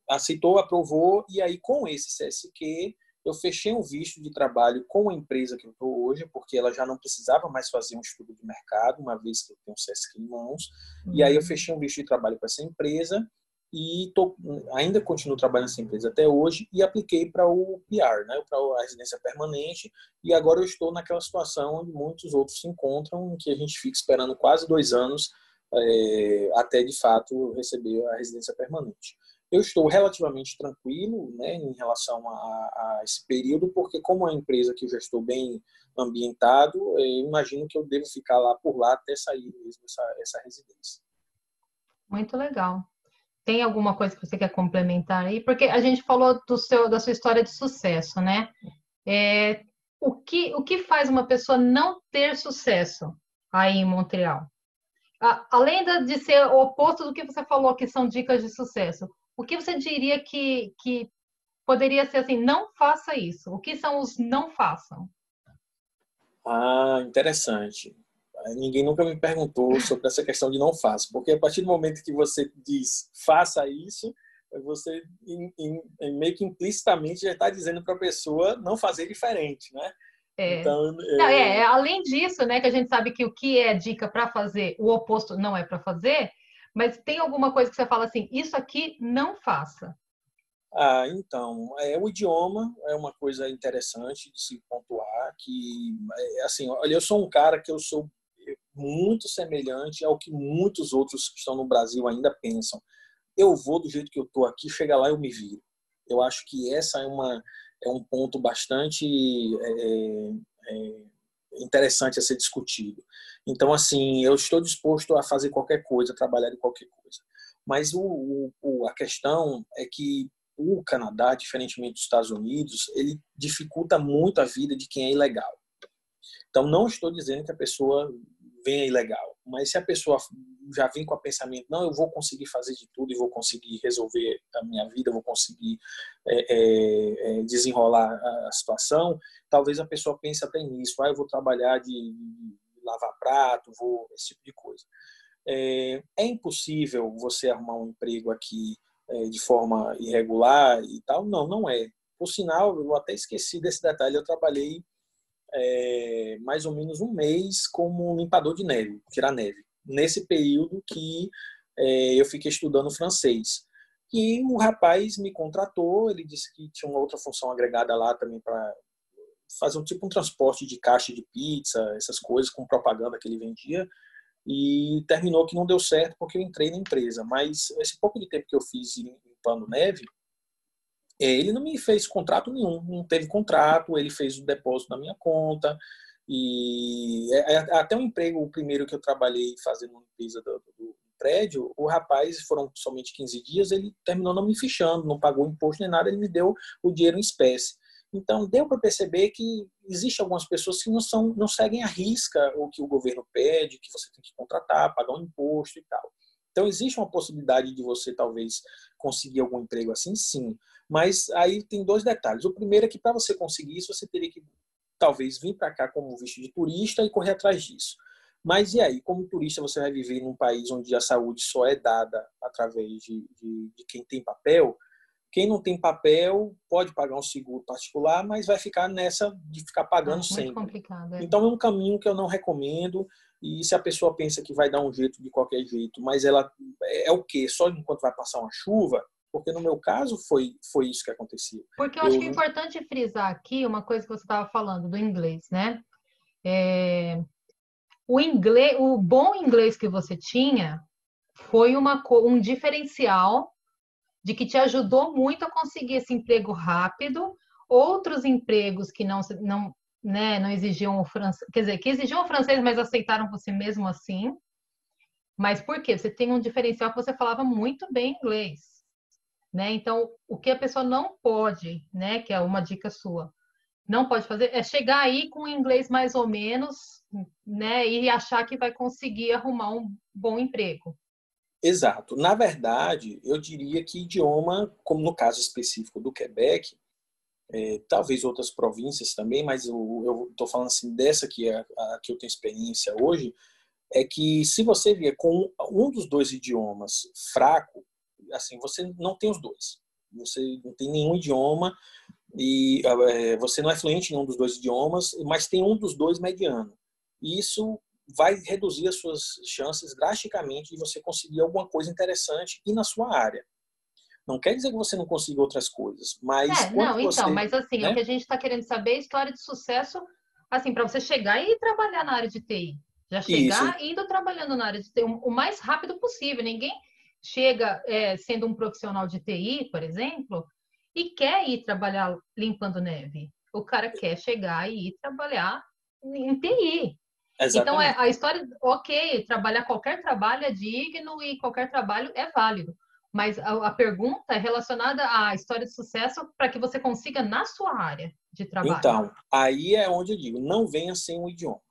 aceitou, aprovou, e aí com esse CSQ eu fechei um visto de trabalho com a empresa que eu estou hoje, porque ela já não precisava mais fazer um estudo de mercado, uma vez que eu tenho o CSQ em mãos. E aí eu Uhum. fechei um visto de trabalho com essa empresa e ainda continuo trabalhando nessa empresa até hoje e apliquei para o PR, né, para a residência permanente. E agora eu estou naquela situação onde muitos outros se encontram, em que a gente fica esperando quase 2 anos até, de fato, receber a residência permanente. Eu estou relativamente tranquilo, né, em relação a esse período, porque como é uma empresa que eu já estou bem ambientado, eu imagino que eu devo ficar lá por lá até sair mesmo essa residência. Muito legal. Tem alguma coisa que você quer complementar aí? Porque a gente falou da sua história de sucesso, né? É, o que faz uma pessoa não ter sucesso aí em Montreal? Além de ser o oposto do que você falou, que são dicas de sucesso, o que você diria que poderia ser assim, não faça isso? O que são os não façam? Ah, interessante. Ninguém nunca me perguntou sobre essa questão de não faço, porque a partir do momento que você diz faça isso, você meio que implicitamente já está dizendo para a pessoa não fazer diferente, né? É. Então, Não, além disso, né, que a gente sabe que o que é dica para fazer, o oposto não é para fazer, mas tem alguma coisa que você fala assim, isso aqui não faça. então, o idioma é uma coisa interessante de se pontuar, que, assim, olha, eu sou um cara que eu sou muito semelhante ao que muitos outros que estão no Brasil ainda pensam. Eu vou do jeito que eu estou aqui, chega lá eu me viro. Eu acho que essa é um ponto bastante interessante a ser discutido. Então, assim, eu estou disposto a fazer qualquer coisa, a trabalhar em qualquer coisa. Mas a questão é que o Canadá, diferentemente dos Estados Unidos, ele dificulta muito a vida de quem é ilegal. Então, não estou dizendo que a pessoa venha ilegal, mas se a pessoa já vem com o pensamento, não, eu vou conseguir fazer de tudo e vou conseguir resolver a minha vida, vou conseguir desenrolar a situação, talvez a pessoa pense até nisso, eu vou trabalhar de lavar prato, esse tipo de coisa. É impossível você arrumar um emprego aqui de forma irregular e tal? Não, não é. Por sinal, eu até esqueci desse detalhe, eu trabalhei mais ou menos um mês como limpador de neve, tirar neve. Nesse período que eu fiquei estudando francês. E o rapaz me contratou, ele disse que tinha uma outra função agregada lá também para fazer um transporte de caixa de pizza, essas coisas, com propaganda que ele vendia. E terminou que não deu certo porque eu entrei na empresa. Mas esse pouco de tempo que eu fiz limpando neve, ele não me fez contrato nenhum, não teve contrato, ele fez o depósito na minha conta. E até o emprego, o primeiro que eu trabalhei fazendo limpeza do prédio, o rapaz, foram somente 15 dias, ele terminou não me fichando, não pagou imposto nem nada, ele me deu o dinheiro em espécie. Então, deu para perceber que existem algumas pessoas que não seguem à risca o que o governo pede, que você tem que contratar, pagar um imposto e tal. Então, existe uma possibilidade de você, talvez, conseguir algum emprego assim, sim. Mas aí tem dois detalhes. O primeiro é que, para você conseguir isso, você teria que, talvez, vir para cá como visto de turista e correr atrás disso. Mas e aí, como turista, você vai viver num país onde a saúde só é dada através de quem tem papel? Quem não tem papel pode pagar um seguro particular, mas vai ficar nessa de ficar pagando Muito sempre. complicado, é. Então é um caminho que eu não recomendo. E se a pessoa pensa que vai dar um jeito de qualquer jeito, mas ela é o quê? Só enquanto vai passar uma chuva? Porque no meu caso foi isso que aconteceu. Porque eu acho que é Eu importante frisar aqui uma coisa que você estava falando do inglês, né? O inglês, o bom inglês que você tinha foi um diferencial de que te ajudou muito a conseguir esse emprego rápido, outros empregos que não, né, não exigiam o francês, quer dizer, que exigiam o francês, mas aceitaram você mesmo assim. Mas por quê? Você tem um diferencial que você falava muito bem inglês, né? Então, o que a pessoa não pode, né, que é uma dica sua, não pode fazer é chegar aí com o inglês mais ou menos, né, e achar que vai conseguir arrumar um bom emprego. Exato. Na verdade, eu diria que idioma, como no caso específico do Quebec, talvez outras províncias também, mas eu estou falando assim dessa que é a que eu tenho experiência hoje, é que se você vier com um dos dois idiomas fraco, assim, você não tem os dois. Você não tem nenhum idioma e você não é fluente em um dos dois idiomas, mas tem um dos dois mediano. E isso vai reduzir as suas chances drasticamente de você conseguir alguma coisa interessante e na sua área. Não quer dizer que você não consiga outras coisas, mas quando Não, então, você, mas assim, o que né? a gente está querendo saber é a história de sucesso, assim, para você chegar e trabalhar na área de TI. Já Isso, chegar indo trabalhando na área de TI o mais rápido possível. Ninguém chega sendo um profissional de TI, por exemplo, e quer ir trabalhar limpando neve. O cara quer chegar e ir trabalhar em TI. Então, exatamente. a história, ok, trabalhar qualquer trabalho é digno e qualquer trabalho é válido. Mas a pergunta é relacionada à história de sucesso para que você consiga na sua área de trabalho. Então, aí é onde eu digo, não venha sem o idioma.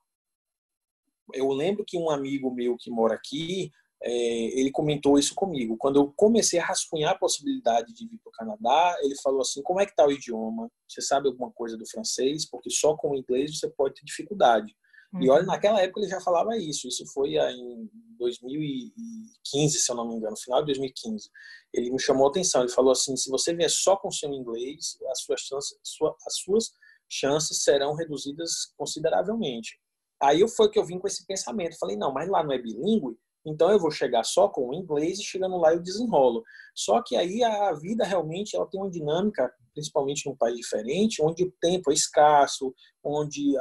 Eu lembro que um amigo meu que mora aqui, ele comentou isso comigo. Quando eu comecei a rascunhar a possibilidade de vir para o Canadá, ele falou assim: como é que está o idioma? Você sabe alguma coisa do francês? Porque só com o inglês você pode ter dificuldade. E olha, Uhum. naquela época ele já falava isso. Isso foi em 2015, se eu não me engano, final de 2015. Ele me chamou a atenção. Ele falou assim: se você vier só com o seu inglês, as suas chances serão reduzidas consideravelmente. Aí foi que eu vim com esse pensamento. Falei, não, mas lá não é bilíngue, então eu vou chegar só com o inglês e chegando lá eu desenrolo. Só que aí a vida realmente ela tem uma dinâmica, principalmente num país diferente, onde o tempo é escasso, onde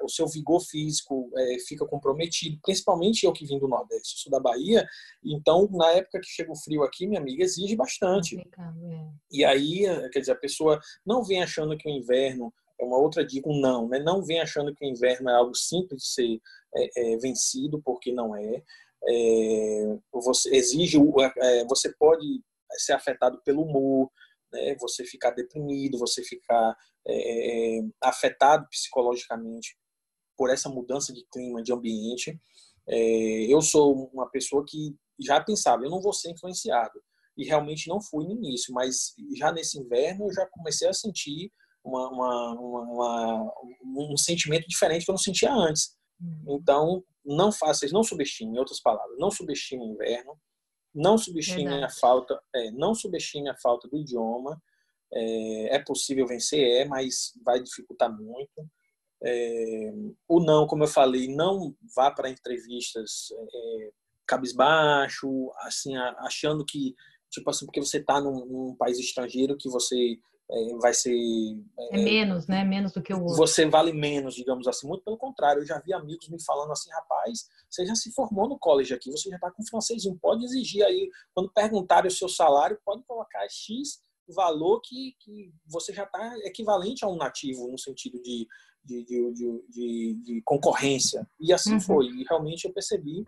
o seu vigor físico fica comprometido. Principalmente eu que vim do Nordeste, eu sou da Bahia, então na época que chega o frio aqui, minha amiga, exige bastante. Complicado, é. E aí, quer dizer, a pessoa não vem achando que o inverno é uma outra dica, um não, né? Não vem achando que o inverno é algo simples de ser vencido, porque não é. Você exige, você pode ser afetado pelo humor, né? Você ficar deprimido, você ficar afetado psicologicamente por essa mudança de clima, de ambiente. Eu sou uma pessoa que já pensava, eu não vou ser influenciado. E realmente não fui no início, mas já nesse inverno eu já comecei a sentir um sentimento diferente que eu não sentia antes. Uhum. Então, não faça isso, não subestime, em outras palavras, não subestime o inverno, Verdade. não subestime a falta do idioma. É possível vencer, mas vai dificultar muito. O não, como eu falei, não vá para entrevistas cabisbaixo, assim, achando que tipo assim, porque você está num país estrangeiro que você vai ser... É menos, né? Menos do que o outro. Você vale menos, digamos assim. Muito pelo contrário, eu já vi amigos me falando assim, rapaz, você já se formou no college aqui, você já está com francesinho, pode exigir aí, quando perguntarem o seu salário, pode colocar X valor que você já está equivalente a um nativo, no sentido de concorrência. E assim foi. E realmente eu percebi.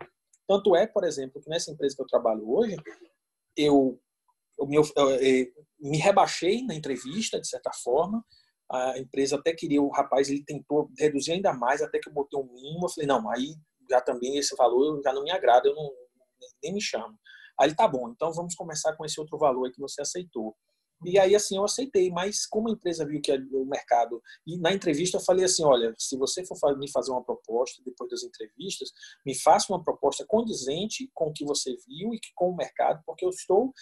Tanto é, por exemplo, que nessa empresa que eu trabalho hoje, eu me rebaixei na entrevista, de certa forma. A empresa até queria, o rapaz, ele tentou reduzir ainda mais, até que eu botei um mínimo. Eu falei, não, aí já também esse valor já não me agrada, eu não, nem me chamo. Aí ele, tá bom, então vamos começar com esse outro valor aí que você aceitou. E aí, assim, eu aceitei, mas como a empresa viu que o mercado... E na entrevista eu falei assim, olha, se você for me fazer uma proposta depois das entrevistas, me faça uma proposta condizente com o que você viu e com o mercado, porque eu estou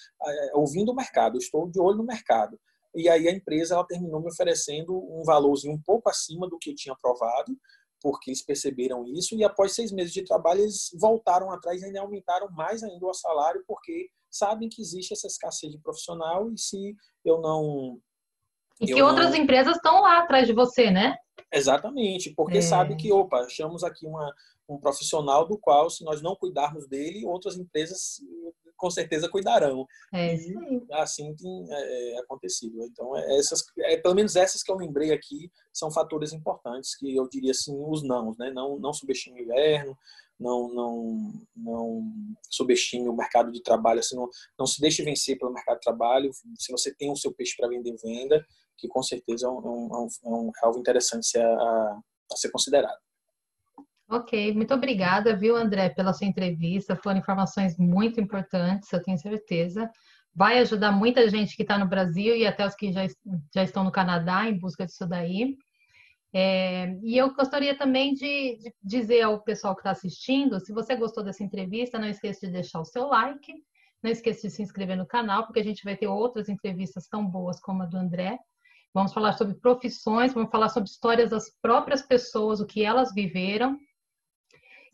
ouvindo o mercado, eu estou de olho no mercado. E aí a empresa ela terminou me oferecendo um valorzinho um pouco acima do que eu tinha aprovado, porque eles perceberam isso, e após 6 meses de trabalho eles voltaram atrás e ainda aumentaram mais ainda o salário, porque sabem que existe essa escassez de profissional, e se eu não... E que outras empresas estão lá atrás de você, né? Exatamente, porque sabe que, opa, achamos aqui um profissional do qual, se nós não cuidarmos dele, outras empresas com certeza cuidarão. Isso aí. E assim tem acontecido. Então, pelo menos essas que eu lembrei aqui são fatores importantes, que eu diria assim, os nãos, né? Não subestime o inverno, não subestime o mercado de trabalho, assim, não se deixe vencer pelo mercado de trabalho. Se você tem o seu peixe para vender, venda, que com certeza é algo interessante a ser considerado. Ok, muito obrigada, viu, André, pela sua entrevista. Foram informações muito importantes, eu tenho certeza. Vai ajudar muita gente que está no Brasil e até os que já estão no Canadá em busca disso daí. E eu gostaria também de dizer ao pessoal que está assistindo, se você gostou dessa entrevista, não esqueça de deixar o seu like, não esqueça de se inscrever no canal, porque a gente vai ter outras entrevistas tão boas como a do André. Vamos falar sobre profissões, vamos falar sobre histórias das próprias pessoas, o que elas viveram.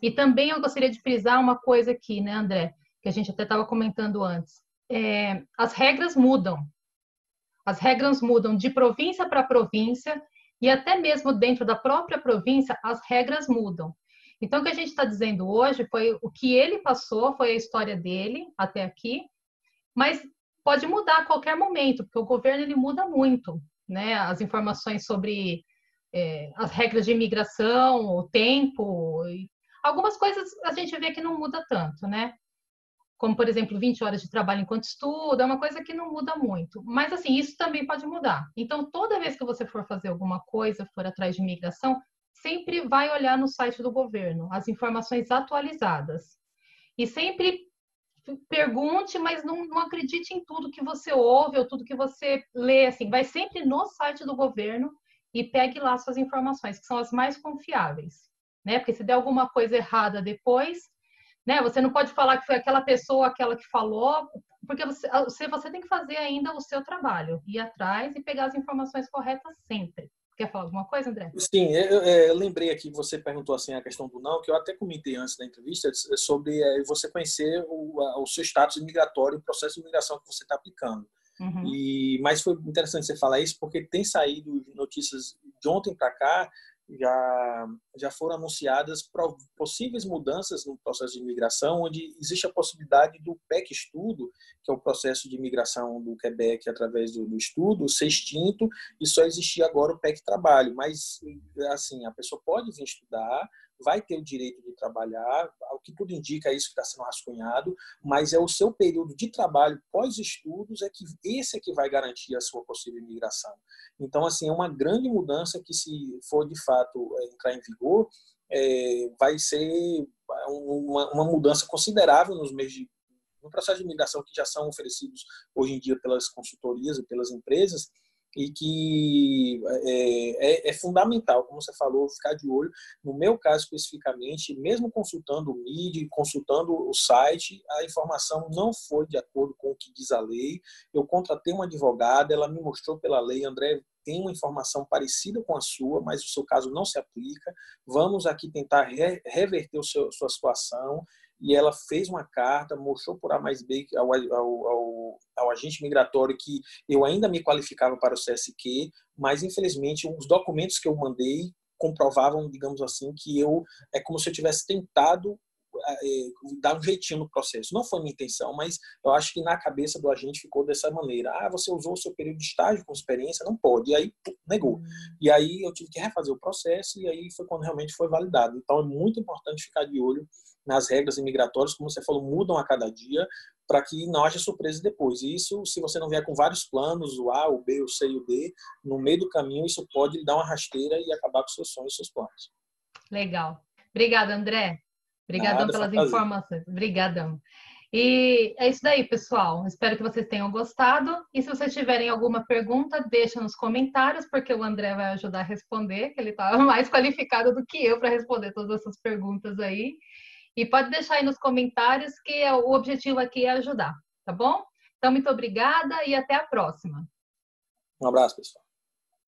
E também eu gostaria de frisar uma coisa aqui, né, André, que a gente até estava comentando antes. As regras mudam. As regras mudam de província para província e até mesmo dentro da própria província, as regras mudam. Então, o que a gente está dizendo hoje foi o que ele passou, foi a história dele até aqui, mas pode mudar a qualquer momento, porque o governo ele muda muito, né? As informações sobre as regras de imigração, o tempo, algumas coisas a gente vê que não muda tanto, né? Como, por exemplo, 20 horas de trabalho enquanto estuda, é uma coisa que não muda muito. Mas, assim, isso também pode mudar. Então, toda vez que você for fazer alguma coisa, for atrás de imigração, sempre vai olhar no site do governo, as informações atualizadas. E sempre pergunte, mas não acredite em tudo que você ouve ou tudo que você lê, assim, vai sempre no site do governo e pegue lá suas informações, que são as mais confiáveis, né? Porque se der alguma coisa errada depois, né? Você não pode falar que foi aquela pessoa, aquela que falou, porque você tem que fazer ainda o seu trabalho, ir atrás e pegar as informações corretas sempre. Quer falar alguma coisa, André? Sim, eu lembrei aqui que você perguntou assim a questão do não, que eu até comentei antes da entrevista, sobre você conhecer o seu status migratório, o processo de migração que você está aplicando. Uhum. Mas foi interessante você falar isso, porque tem saído notícias de ontem para cá, já foram anunciadas possíveis mudanças no processo de imigração, onde existe a possibilidade do PEC Estudo, que é o processo de imigração do Quebec através do estudo, ser extinto e só existir agora o PEC Trabalho. Mas, assim, a pessoa pode vir estudar, vai ter o direito de trabalhar, o que tudo indica é isso que está sendo rascunhado, mas é o seu período de trabalho pós-estudos esse é que vai garantir a sua possível imigração. Então, assim, é uma grande mudança que, se for de fato entrar em vigor, vai ser uma mudança considerável no processo de imigração que já são oferecidos hoje em dia pelas consultorias e pelas empresas, e que é fundamental, como você falou, ficar de olho. No meu caso, especificamente, mesmo consultando o MIDI, consultando o site, a informação não foi de acordo com o que diz a lei. Eu contratei uma advogada, ela me mostrou pela lei, André, tem uma informação parecida com a sua, mas o seu caso não se aplica. Vamos aqui tentar reverter sua situação. e ela fez uma carta, mostrou por A mais B ao agente migratório que eu ainda me qualificava para o CSQ, mas infelizmente os documentos que eu mandei comprovavam, digamos assim, que é como se eu tivesse tentado dar um jeitinho no processo. Não foi minha intenção, mas eu acho que na cabeça do agente ficou dessa maneira. Você usou o seu período de estágio com experiência? Não pode. E aí, negou. E aí eu tive que refazer o processo e aí foi quando realmente foi validado. Então é muito importante ficar de olho nas regras imigratórias, como você falou, mudam a cada dia, para que não haja surpresa depois. E isso, se você não vier com vários planos, o A, o B, o C e o D, no meio do caminho, isso pode lhe dar uma rasteira e acabar com seus sonhos e seus planos. Legal. Obrigada, André. Obrigadão Nada, foi um pelas prazer. informações. Obrigadão. E é isso daí, pessoal. Espero que vocês tenham gostado. E se vocês tiverem alguma pergunta, deixa nos comentários, porque o André vai ajudar a responder, que ele está mais qualificado do que eu para responder todas essas perguntas aí. E pode deixar aí nos comentários, que o objetivo aqui é ajudar, tá bom? Então, muito obrigada e até a próxima. Um abraço, pessoal.